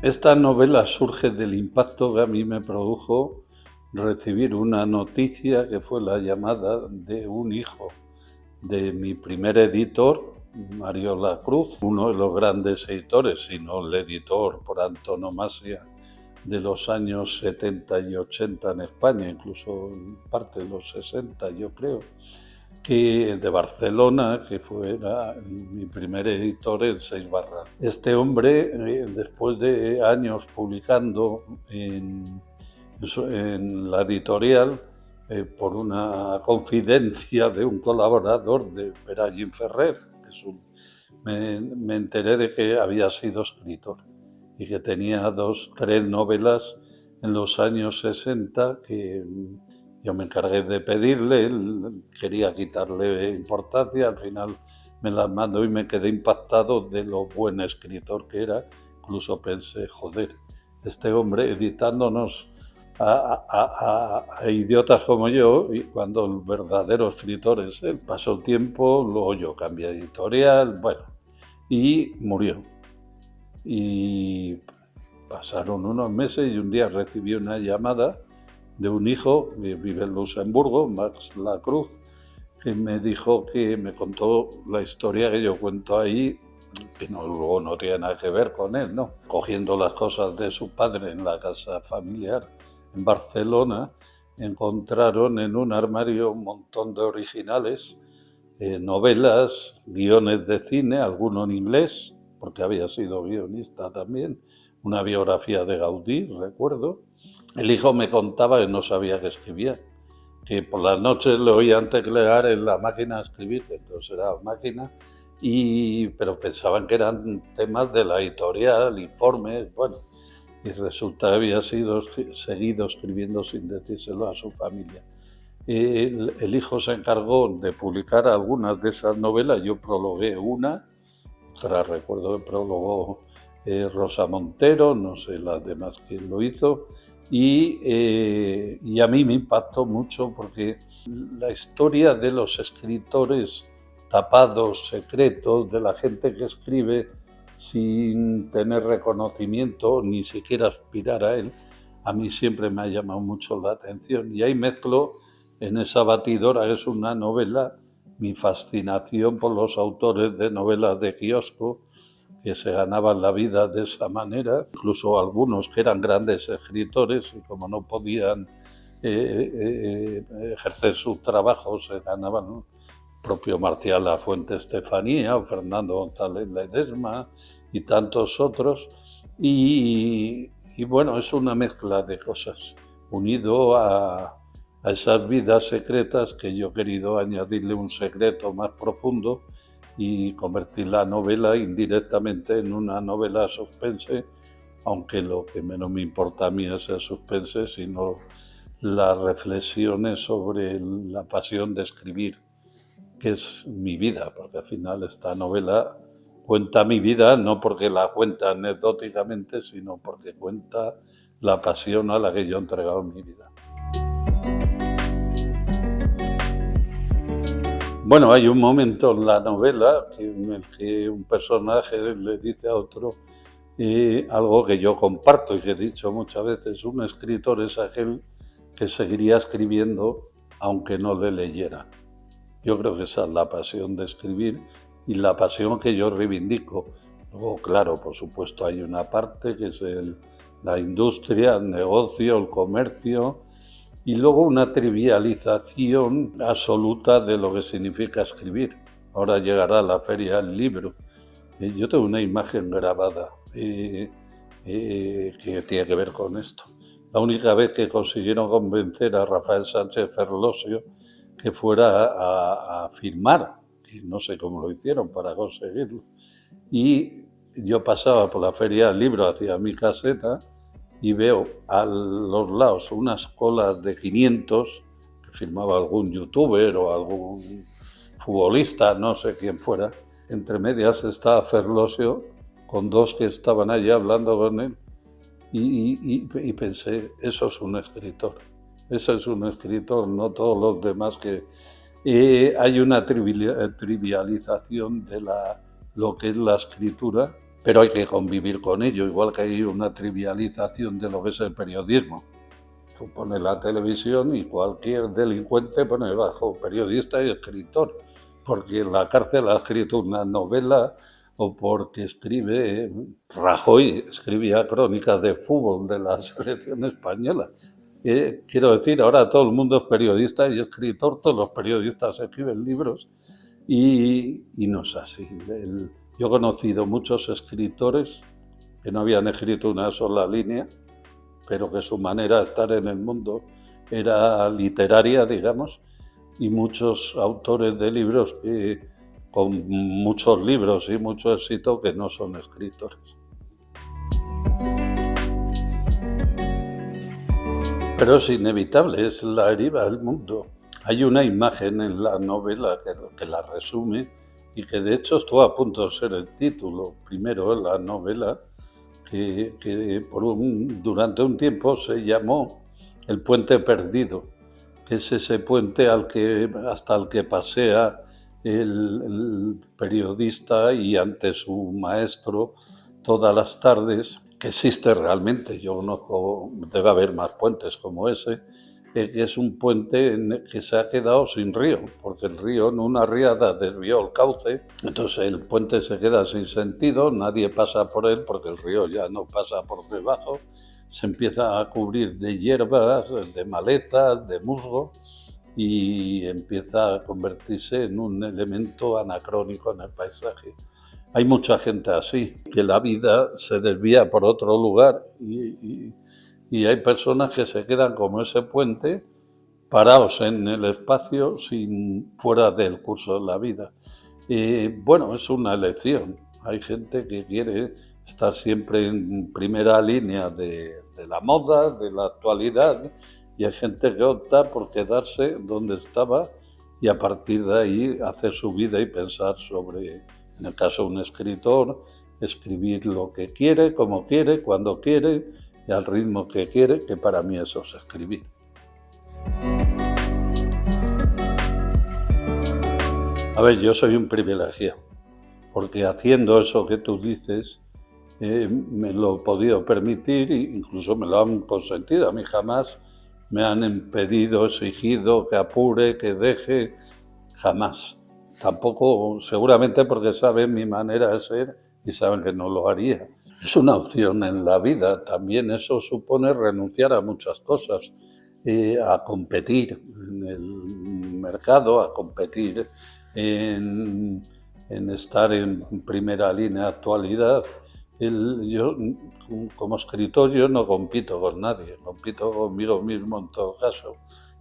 Esta novela surge del impacto que a mí me produjo recibir una noticia que fue la llamada de un hijo de mi primer editor, Mario Lacruz, uno de los grandes editores, si no el editor por antonomasia de los años 70 y 80 en España, incluso en parte de los 60, yo creo, que de Barcelona, que fuera mi primer editor en 6 barras. Este hombre, después de años publicando en la editorial, por una confidencia de un colaborador de Perallín Ferrer, me enteré de que había sido escritor y que tenía 3 novelas en los años 60 que yo me encargué de pedirle, él quería quitarle importancia, al final me las mandó y me quedé impactado de lo buen escritor que era. Incluso pensé, joder, este hombre editándonos a idiotas como yo, y cuando el verdadero escritor es él. Pasó el tiempo, luego yo cambié de editorial, bueno, y murió. Y pasaron unos meses y un día recibí una llamada de un hijo que vive en Luxemburgo, Max Lacruz, que me dijo, que me contó la historia que yo cuento ahí, que luego no tiene nada que ver con él, ¿no? Cogiendo las cosas de su padre en la casa familiar en Barcelona, encontraron en un armario un montón de originales, novelas, guiones de cine, alguno en inglés, porque había sido guionista también, una biografía de Gaudí, recuerdo. El hijo me contaba que no sabía que escribía, que por las noches le oían teclear en la máquina de escribir, que entonces era máquina, pero pensaban que eran temas de la editorial, informes, bueno, y resulta que había seguido escribiendo sin decírselo a su familia. El hijo se encargó de publicar algunas de esas novelas, yo prologué una, otra recuerdo que prologó Rosa Montero, no sé las demás quién lo hizo, y a mí me impactó mucho porque la historia de los escritores tapados, secretos, de la gente que escribe sin tener reconocimiento, ni siquiera aspirar a él, a mí siempre me ha llamado mucho la atención. Y ahí mezclo en esa batidora, que es una novela, mi fascinación por los autores de novelas de kiosco, que se ganaban la vida de esa manera, incluso algunos que eran grandes escritores y como no podían ejercer su trabajo, se ganaban, ¿no? Propio Marcial Lafuente Estefanía, o Fernando González Ledesma y tantos otros. Y bueno, es una mezcla de cosas, unido a esas vidas secretas que yo he querido añadirle un secreto más profundo y convertir la novela indirectamente en una novela suspense, aunque lo que menos me importa a mí es el suspense, sino las reflexiones sobre la pasión de escribir, que es mi vida, porque al final esta novela cuenta mi vida, no porque la cuenta anecdóticamente, sino porque cuenta la pasión a la que yo he entregado mi vida. Bueno, hay un momento en la novela en el que un personaje le dice a otro algo que yo comparto y que he dicho muchas veces: un escritor es aquel que seguiría escribiendo aunque no le leyera. Yo creo que esa es la pasión de escribir y la pasión que yo reivindico. Luego, claro, por supuesto, hay una parte que es la industria, el negocio, el comercio, y luego una trivialización absoluta de lo que significa escribir. Ahora llegará la feria del libro. Yo tengo una imagen grabada que tiene que ver con esto. La única vez que consiguieron convencer a Rafael Sánchez Ferlosio que fuera a firmar, y no sé cómo lo hicieron para conseguirlo. Y yo pasaba por la feria del libro hacia mi caseta y veo a los lados unas colas de 500 que firmaba algún youtuber o algún futbolista, no sé quién fuera. Entre medias estaba Ferlosio con 2 que estaban allí hablando con él y pensé, eso es un escritor. Ese es un escritor, no todos los demás que... hay una trivialización de lo que es la escritura pero hay que convivir con ello, igual que hay una trivialización de lo que es el periodismo. Tú pones la televisión y cualquier delincuente pone debajo periodista y escritor, porque en la cárcel ha escrito una novela o porque escribe. Rajoy escribía crónicas de fútbol de la selección española. Quiero decir, ahora todo el mundo es periodista y escritor, todos los periodistas escriben libros y no es así. Yo he conocido muchos escritores que no habían escrito una sola línea, pero que su manera de estar en el mundo era literaria, digamos, y muchos autores de libros con muchos libros y mucho éxito que no son escritores. Pero es inevitable, es la deriva del mundo. Hay una imagen en la novela que la resume y que de hecho estuvo a punto de ser el título primero en la novela, que durante un tiempo se llamó El puente perdido, que es ese puente hasta el que pasea el periodista y ante su maestro todas las tardes, que existe realmente. Yo conozco, debe haber más puentes como ese, que es un puente que se ha quedado sin río, porque el río en una riada desvió el cauce, entonces el puente se queda sin sentido, nadie pasa por él porque el río ya no pasa por debajo, se empieza a cubrir de hierbas, de malezas, de musgo, y empieza a convertirse en un elemento anacrónico en el paisaje. Hay mucha gente así, que la vida se desvía por otro lugar y hay personas que se quedan como ese puente, parados en el espacio, fuera del curso de la vida. Bueno, es una elección. Hay gente que quiere estar siempre en primera línea de la moda, de la actualidad, y hay gente que opta por quedarse donde estaba y a partir de ahí hacer su vida y pensar sobre, en el caso de un escritor, escribir lo que quiere, como quiere, cuando quiere y al ritmo que quiere, que para mí eso es escribir. A ver, yo soy un privilegiado, porque haciendo eso que tú dices, me lo he podido permitir e incluso me lo han consentido. A mí jamás me han impedido, exigido que apure, que deje, jamás. Tampoco, seguramente porque saben mi manera de ser y saben que no lo haría. Es una opción en la vida, también eso supone renunciar a muchas cosas, a competir en el mercado, a competir en estar en primera línea de actualidad. Yo, como escritor, yo no compito con nadie, compito conmigo mismo en todo caso,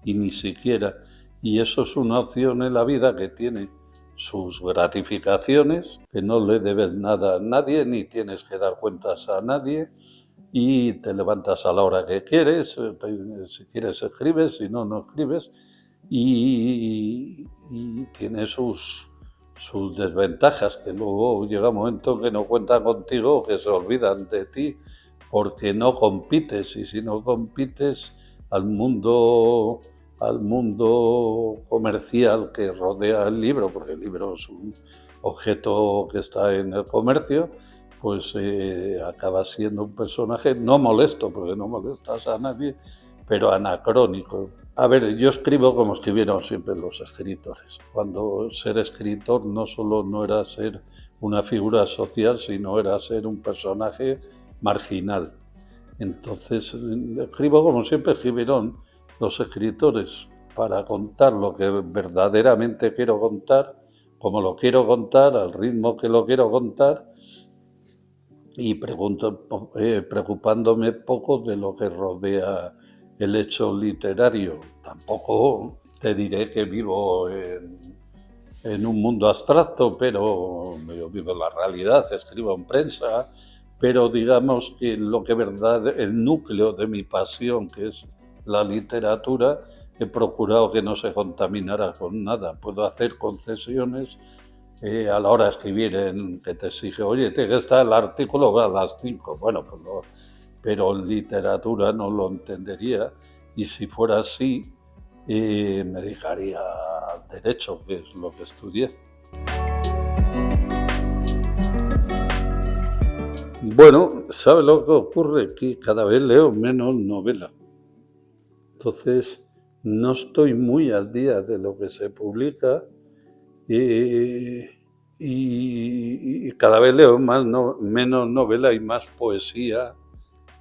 y ni siquiera. Y eso es una opción en la vida que tiene sus gratificaciones, que no le debes nada a nadie, ni tienes que dar cuentas a nadie, y te levantas a la hora que quieres, si quieres escribes, si no, no escribes, y tiene sus desventajas, que luego llega un momento que no cuentan contigo, que se olvidan de ti, porque no compites, y si no compites al mundo comercial que rodea el libro, porque el libro es un objeto que está en el comercio, pues acaba siendo un personaje no molesto, porque no molestas a nadie, pero anacrónico. A ver, yo escribo como escribieron siempre los escritores. Cuando ser escritor no solo no era ser una figura social, sino era ser un personaje marginal. Entonces, escribo como siempre escribieron los escritores, para contar lo que verdaderamente quiero contar, como lo quiero contar, al ritmo que lo quiero contar, y preocupándome poco de lo que rodea el hecho literario. Tampoco te diré que vivo en un mundo abstracto, pero yo vivo en la realidad, escribo en prensa, pero digamos que el núcleo de mi pasión, que es la literatura, he procurado que no se contaminara con nada. Puedo hacer concesiones a la hora de escribir, que te exige, oye, tiene que estar el artículo a las 5. Bueno, pues no, pero en literatura no lo entendería, y si fuera así, me dedicaría al derecho, que es lo que estudié. Bueno, ¿sabes lo que ocurre? Que cada vez leo menos novela. Entonces, no estoy muy al día de lo que se publica y, y cada vez leo más menos novela y más poesía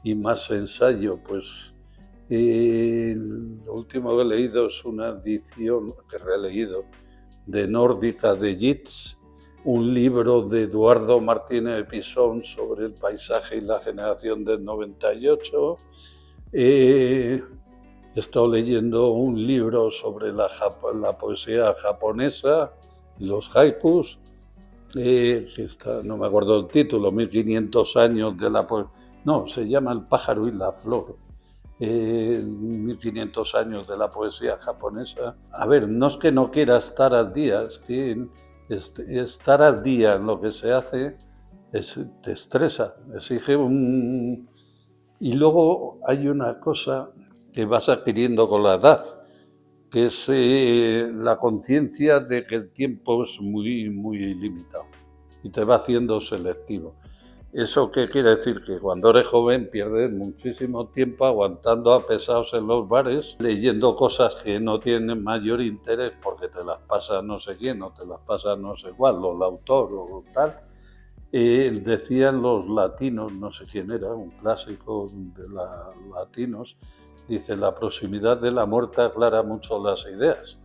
y más ensayo. Pues lo último que he leído es una edición que he releído de Nórdica de Yeats, un libro de Eduardo Martínez de Pisón sobre el paisaje y la generación del 98. Estoy leyendo un libro sobre la poesía japonesa y los haikus, que está, no me acuerdo el título, 1500 años de la poesía. No, se llama El pájaro y la flor. 1500 años de la poesía japonesa. A ver, no es que no quiera estar al día, es que estar al día en lo que se hace te estresa, exige un... Y luego hay una cosa que vas adquiriendo con la edad, que es la conciencia de que el tiempo es muy, muy limitado y te va haciendo selectivo. ¿Eso qué quiere decir? Que cuando eres joven pierdes muchísimo tiempo aguantando a pesados en los bares, leyendo cosas que no tienen mayor interés porque te las pasa no sé quién o te las pasa no sé cuál, o el autor o tal. Decían los latinos, no sé quién era, un clásico de los latinos, dice, la proximidad de la muerte aclara mucho las ideas.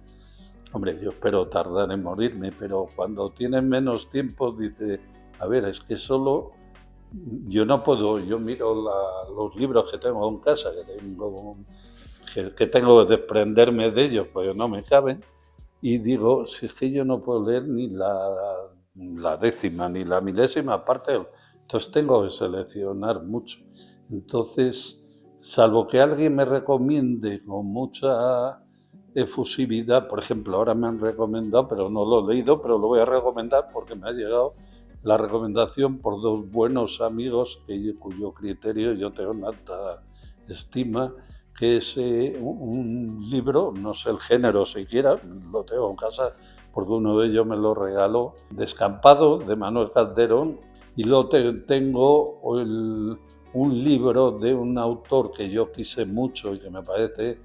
Hombre, yo espero tardar en morirme, pero cuando tienes menos tiempo, dice, a ver, es que solo yo no puedo, yo miro los libros que tengo en casa, que tengo que desprenderme de ellos, porque no me caben, y digo, si es que yo no puedo leer ni la décima ni la milésima parte, entonces tengo que seleccionar mucho. Entonces, salvo que alguien me recomiende con mucha efusividad, por ejemplo, ahora me han recomendado, pero no lo he leído, pero lo voy a recomendar porque me ha llegado la recomendación por dos buenos amigos cuyo criterio yo tengo en alta estima, que es un libro, no sé el género siquiera, lo tengo en casa porque uno de ellos me lo regaló, Descampado, de Manuel Calderón, y luego tengo un libro de un autor que yo quise mucho y que me parece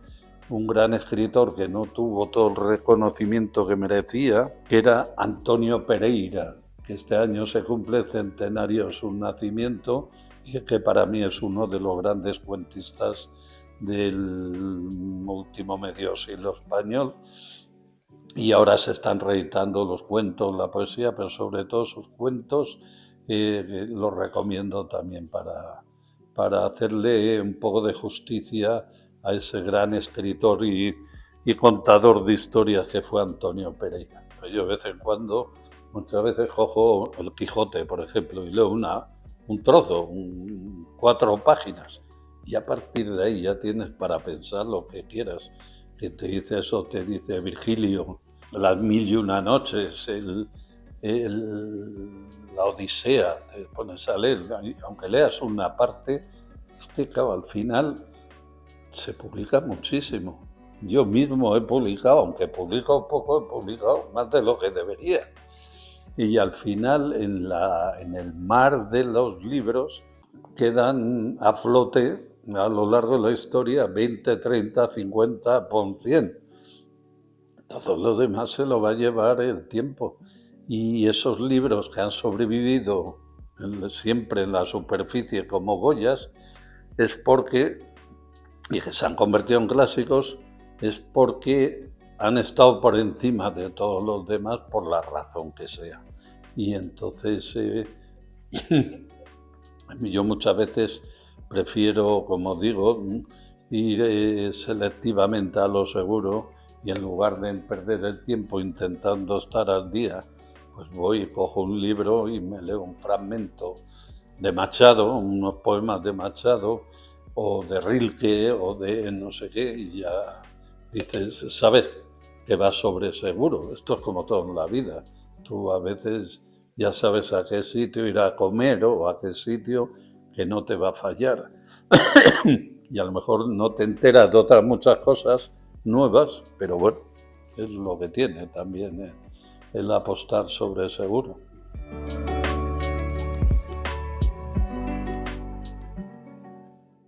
un gran escritor que no tuvo todo el reconocimiento que merecía, que era Antonio Pereira, que este año se cumple el centenario de su nacimiento y que para mí es uno de los grandes cuentistas del último medio siglo español. Y ahora se están reeditando los cuentos, la poesía, pero sobre todo sus cuentos los recomiendo también para hacerle un poco de justicia a ese gran escritor y contador de historias que fue Antonio Pereira. Yo de vez en cuando, muchas veces cojo el Quijote, por ejemplo, y leo un trozo, 4 páginas, y a partir de ahí ya tienes para pensar lo que quieras. Que te dice eso, te dice Virgilio, las 1001 noches, la Odisea, te pones a leer, aunque leas una parte, es que claro, al final se publica muchísimo. Yo mismo he publicado, aunque publico poco, he publicado más de lo que debería. Y al final, en el mar de los libros, quedan a flote a lo largo de la historia 20, 30, 50, pon 100. Todo lo demás se lo va a llevar el tiempo. Y esos libros que han sobrevivido siempre en la superficie como Goyas, es porque, y que se han convertido en clásicos, es porque han estado por encima de todos los demás por la razón que sea. Y entonces yo muchas veces prefiero, como digo, ir selectivamente a lo seguro y en lugar de perder el tiempo intentando estar al día, pues voy y cojo un libro y me leo un fragmento de Machado, unos poemas de Machado o de Rilke o de no sé qué, y ya dices, sabes que vas sobre seguro. Esto es como todo en la vida. Tú a veces ya sabes a qué sitio ir a comer o a qué sitio que no te va a fallar. Y a lo mejor no te enteras de otras muchas cosas nuevas, pero bueno, es lo que tiene también el apostar sobre seguro.